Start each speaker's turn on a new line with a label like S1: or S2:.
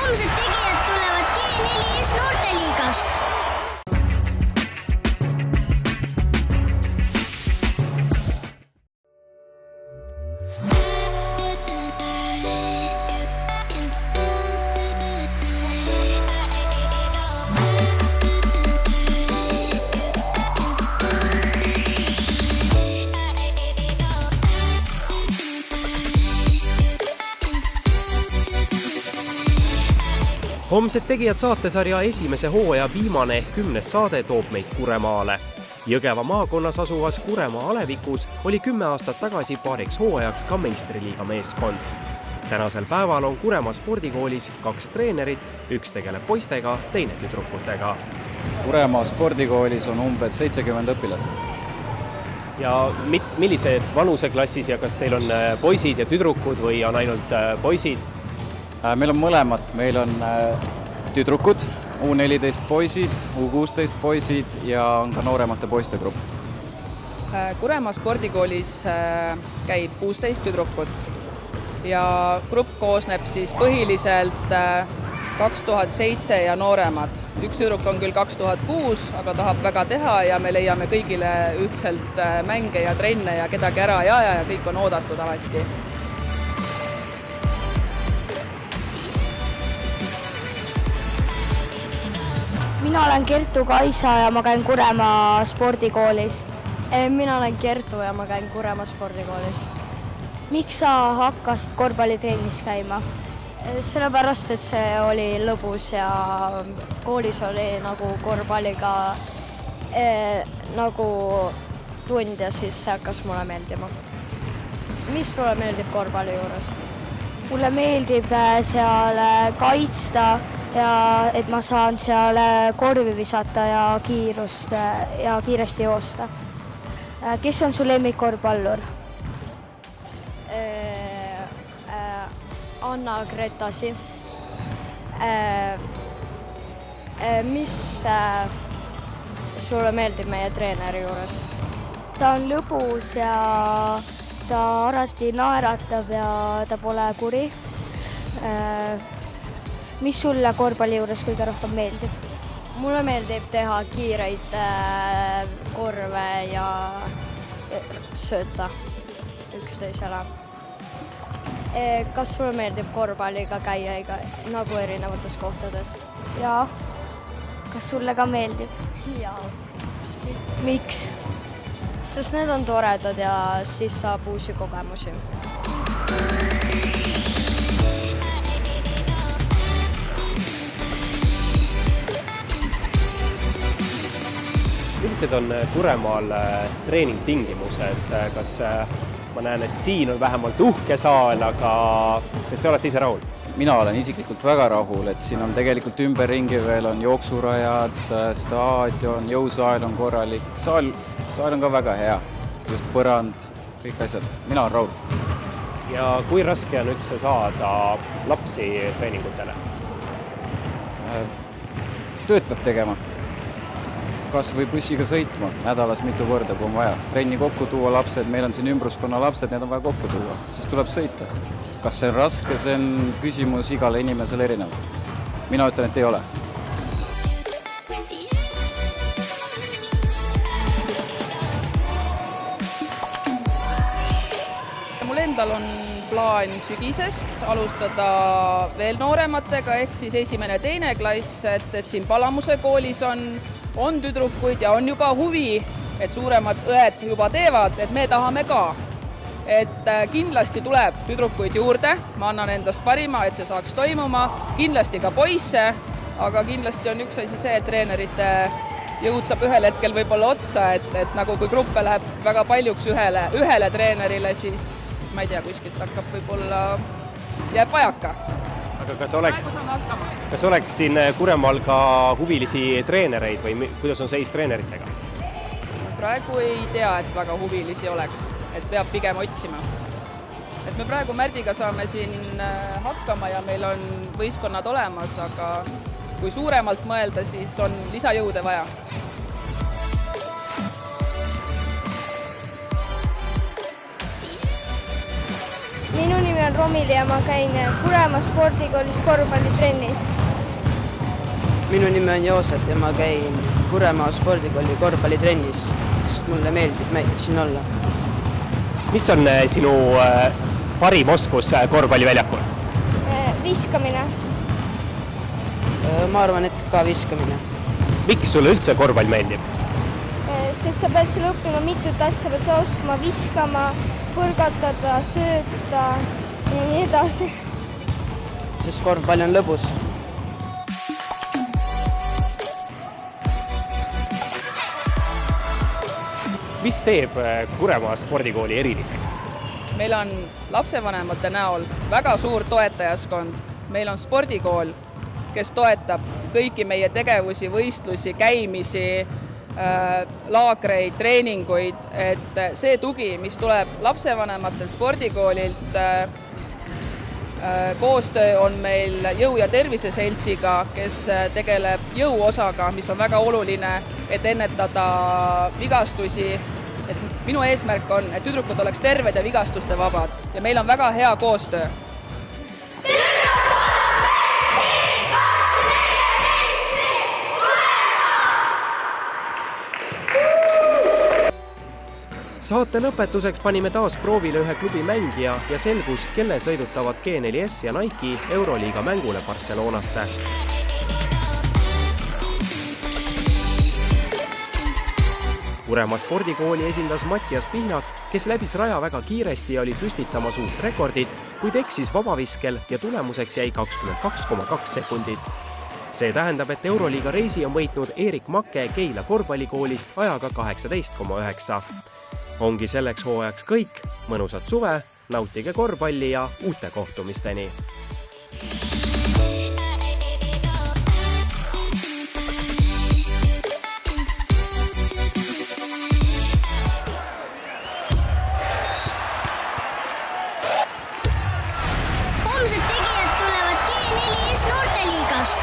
S1: homsed tegijad tulevad G4S noorteliigast.
S2: Homsed tegijad saatesarja esimese hooaja viimane 10. saade toob meid Kuremaale. Jõgeva maakonnas asuvas Kuremaa Alevikus oli 10 aastat tagasi paariks hooajaks ka meistriliiga meeskond. Tänasel päeval on Kuremaa spordikoolis 2 treenerit, üks tegeleb poistega, teine tüdrukutega.
S3: Kuremaa spordikoolis on umbes 70 õpilast.
S2: Ja millises vanuseklassis ja kas teil on poisid ja tüdrukud või on ainult poisid?
S3: Meil on mõlemad, meil on tüdrukud, U14 poisid, U16 poisid ja on ka nooremate poiste grupp.
S4: Kuremaa spordikoolis käib 16 tüdrukut ja grupp koosneb siis põhiliselt 2007 ja nooremad. Üks tüdruk on küll 2006, aga tahab väga teha ja me leiame kõigile ühtselt mänge ja trenne ja kedagi ära ei aja ja kõik on oodatud alati.
S5: Mina olen Kertu Kaisa ja ma käin Kuremaa spordikoolis.
S6: Mina olen Kertu ja ma käin Kuremaa spordikoolis.
S5: Miks sa hakkasid korvpallitrennis käima?
S6: Sellepärast, et see oli lõbus ja koolis oli nagu korvpalliga nagu tund ja siis see hakkas mulle meeldima. Mis sulle meeldib korvpalli juures?
S5: Mulle meeldib seal kaitsta ja et ma saan seal korvi visata ja kiiresti joosta. Kes on su lemmikkorvpallur?
S6: Anna Gretasi. Mis sulle meeldib meie treeneri juures?
S5: Ta on lõbus ja ta alati naeratab ja ta pole kuri. Mis sulle korvpalli juures kõige rohkem meeldib?
S6: Mulle meeldib teha kiireid korve ja sööta üksteisele. Kas sulle meeldib korvpalliga käia nagu erinevates kohtades?
S5: Jaa. Kas sulle ka meeldib?
S6: Jaa.
S5: Miks?
S6: Sest need on toredad ja siis saab uusi kogemusi.
S2: Millised on Kuremaal treeningtingimused? Kas ma näen, et siin on vähemalt uhke saal, aga kas te olete ise rahul?
S3: Mina olen isiklikult väga rahul, et siin on tegelikult ümberringi veel on jooksurajad, staadion, jõusaal on korralik. Saal on ka väga hea, just põrand, kõik asjad. Mina olen rahul.
S2: Ja kui raske on üldse saada lapsi treeningutele?
S3: Tööd peab tegema. Kas või bussiga sõitma nädalas mitu korda, kui on vaja. Trenni kokku tuua lapsed, meil on siin ümbruskonna lapsed, need on vaja kokku tuua, siis tuleb sõita. Kas see on raske, see on küsimus igale inimesele erinev. Mina ütlen, et ei ole.
S4: Mul endal on plaan sügisest alustada veel noorematega, ehk siis 1.–2. klass, et siin Palamuse koolis on tüdrukuid ja on juba huvi, et suuremad õed juba teevad, et me tahame ka. Et kindlasti tuleb tüdrukuid juurde, ma annan endast parima, et see saaks toimuma, kindlasti ka poisse, aga kindlasti on üks asi see, et treenerite jõud saab ühel hetkel võib-olla otsa, et nagu kui gruppe läheb väga paljuks ühele treenerile, siis ma ei tea, kuskilt hakkab võib-olla jääb vajaka.
S2: Aga kas oleks siin Kuremaal ka huvilisi treenereid või kuidas on seis treeneritega?
S4: Praegu ei tea, et väga huvilisi oleks, et peab pigem otsima. Et me praegu Märdiga saame siin hakkama ja meil on võistkonnad olemas, aga kui suuremalt mõelda, siis on lisajõude vaja.
S5: Minu nimi on Toomil ja ma käin Kuremaa spordikoolis korvpallitrennis.
S7: Minu nimi on Joosep ja ma käin Kuremaa spordikooli korvpallitrennis, sest mulle meeldib siin olla.
S2: mis on sinu parim oskus korvpalliväljakul?
S5: Viskamine.
S7: Ma arvan, et ka viskamine.
S2: Miks sulle üldse korvpall meeldib?
S5: Sest sa pead seal õppima mitut asja, pead sa oskama viskama, põrgatada, sööta ja nii edasi.
S7: Sest korvpall on lõbus.
S2: Mis teeb Kuremaa spordikooli eriliseks?
S4: Meil on lapsevanemate näol väga suur toetajaskond. Meil on spordikool, kes toetab kõiki meie tegevusi, võistlusi, käimisi, laagreid, treeninguid, et see tugi, mis tuleb lapsevanematel spordikoolilt, koostöö on meil Jõu- ja Terviseseltsiga, kes tegeleb jõuosaga, mis on väga oluline, et ennetada vigastusi. Et minu eesmärk on, et tüdrukud oleks terved ja vigastuste vabad ja meil on väga hea koostöö.
S2: Saate lõpetuseks panime taas proovile ühe klubi mängija ja selgus, kelle sõidutavad G4S ja Nike Euroliiga mängule Barcelonasse. Kuremaa spordikooli esindas Mattias Pihnak, kes läbis raja väga kiiresti ja oli püstitamas uut rekordit, kuid eksis vabaviskel ja tulemuseks jäi 22,2 sekundit. See tähendab, et Euroliiga reisi on võitnud Erik Make Keila korvpallikoolist ajaga 18,9. Ongi selleks hooajaks kõik, mõnusat suve, nautige korvpalli ja uute kohtumisteni!
S1: Homsed tegijad tulevad G4S noorteliigast.